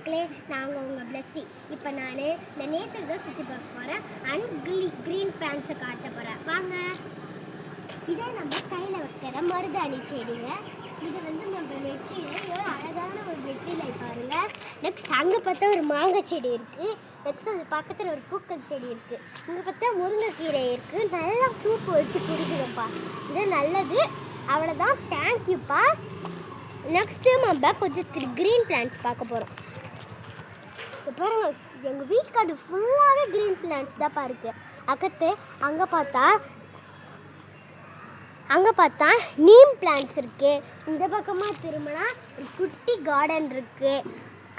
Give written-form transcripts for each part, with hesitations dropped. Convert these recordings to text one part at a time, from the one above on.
மக்களே, நாங்கள் உங்கள் பிளஸ்ஸி. இப்போ நான் இந்த நேச்சர் தான் சுற்றி பார்க்க போகிறேன். அண்ட் க்ரீன் பிளான்ட்ஸை காட்ட போகிறேன். வாங்க. இதே நம்ம கையில் வைக்கிற மருதாணி செடிங்க. இது வந்து நம்ம வெற்றியில் ஒரு அழகான ஒரு வெற்றிலை பாருங்கள். நெக்ஸ்ட் அங்கே பார்த்தா ஒரு மாங்காய் செடி இருக்குது. நெக்ஸ்ட் அது பக்கத்தில் ஒரு பூக்கள் செடி இருக்குது. இங்கே பார்த்தா முருங்கைக்கீரை இருக்குது. நல்லா சூப்பு வச்சு குடிக்கிறோம்ப்பா. இது நல்லது. அவ்வளோதான். தேங்க்யூப்பா. நெக்ஸ்ட்டு நம்ம கொஞ்சம் க்ரீன் பிளான்ட்ஸ் பார்க்க போகிறோம். பாருங்க, எங்கள் வீட்டுக்காடு ஃபுல்லாகவே க்ரீன் பிளான்ட்ஸ் தான்ப்பா இருக்குது. அக்கத்து அங்கே பார்த்தா நீம் பிளான்ட்ஸ் இருக்குது. இந்த பக்கமாக திரும்பினா ஒரு குட்டி கார்டன் இருக்குது.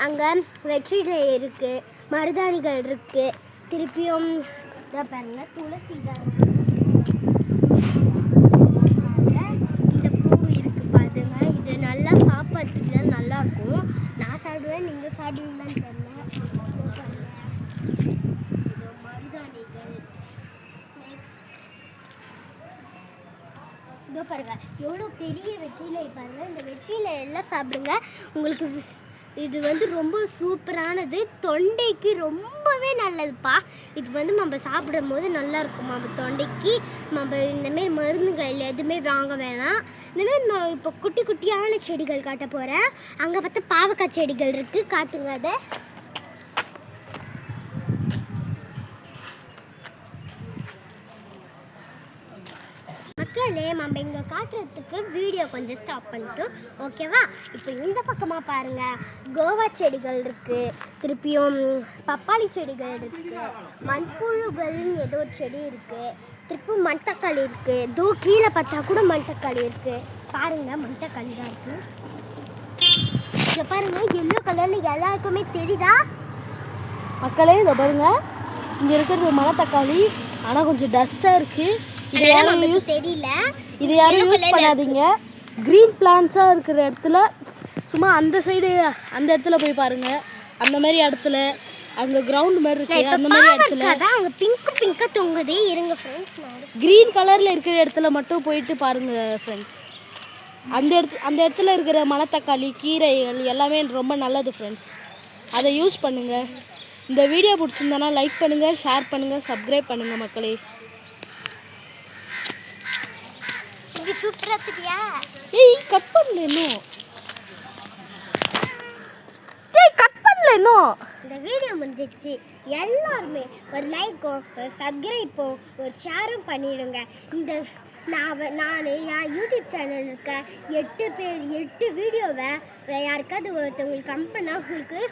அங்கே வெற்றிலை இருக்குது, மருதாணிகள் இருக்குது. திருப்பியும் இதான் பாருங்கள், துளசி தான் இருக்குது. இந்த பூ இருக்குது பாருங்க. இது நல்லா சாப்பிட்றதுக்கு தான் நல்லாயிருக்கும். நான் சாப்பிடுவேன், நீங்கள் சாப்பிடுவீங்களான்னு தெரியல. மருதாணிகள். நெக்ஸ்ட் இதோ பாருங்க, எவ்வளோ பெரிய வெற்றிலை பாருங்க. இந்த வெற்றிலை எல்லாம் சாப்பிடுங்க. உங்களுக்கு இது வந்து ரொம்ப சூப்பரானது. தொண்டைக்கு ரொம்பவே நல்லதுப்பா. இது வந்து நம்ம சாப்பிடும் போது நல்லா இருக்கும். நம்ம தொண்டைக்கு நம்ம இந்தமாரி மருந்துகள் எதுவுமே வாங்க வேணாம். இந்தமாரி நான் இப்போ குட்டி குட்டியான செடிகள் காட்ட போகிறேன். அங்கே பார்த்தா பாவக்காய் செடிகள் இருக்குது. காட்டுங்க அதை. மக்களே, நம்ம இங்கே காட்டுறதுக்கு வீடியோ கொஞ்சம் ஸ்டாப் பண்ணிட்டோம், ஓகேவா? இப்போ இந்த பக்கமாக பாருங்கள், கோவா செடிகள் இருக்குது. திருப்பியும் பப்பாளி செடிகள் இருக்குது. மண்புழுகள்னு ஏதோ ஒரு செடி இருக்குது. திருப்பியும் மண்தக்காளி இருக்குது. இதோ கீழே பார்த்தா கூட மண்தக்காளி இருக்குது. பாருங்கள், மண்தக்காளி தான் இருக்குது. இங்கே பாருங்கள், எல்லோ கலரில் எல்லாருக்குமே தெரியுதா மக்களே? இதை பாருங்கள், இங்கே இருக்கிறது மணத்தக்காளி. ஆனால் கொஞ்சம் டஸ்ட்டாக இருக்குது. இது யாரும் யூஸ் பண்ணாதீங்க. க்ரீன் பிளான்ட்ஸாக இருக்கிற இடத்துல சும்மா அந்த சைடு அந்த இடத்துல போய் பாருங்கள். அந்த மாதிரி இடத்துல அங்கே கிரவுண்ட் மாதிரி இருக்குது. அந்த மாதிரி இடத்துல பிங்காக தொங்குதே. இருங்க ஃப்ரெண்ட்ஸ், க்ரீன் கலரில் இருக்கிற இடத்துல மட்டும் போயிட்டு பாருங்கள் ஃப்ரெண்ட்ஸ். அந்த இடத்துல இருக்கிற மணத்தக்காளி கீரைகள் எல்லாமே ரொம்ப நல்லது ஃப்ரெண்ட்ஸ். அதை யூஸ் பண்ணுங்கள். இந்த வீடியோ பிடிச்சிருந்தனா லைக் பண்ணுங்கள், ஷேர் பண்ணுங்கள், சப்ஸ்கிரைப் பண்ணுங்கள் மக்களே. சூப்பரா தெரியா? ஏய், கட் பண்ணல இன்னும். இந்த வீடியோ முடிஞ்சிச்சு. எல்லாருமே ஒரு லைக்கும், ஒரு சப்ஸ்கிரைப்பும், ஒரு ஷேரும் பண்ணிடுங்க. இந்த நான் என் யூடியூப் சேனல் இருக்க 8 வீடியோவை யாருக்காவது ஒருத்தவங்களுக்கு கம்பெனா உங்களுக்கு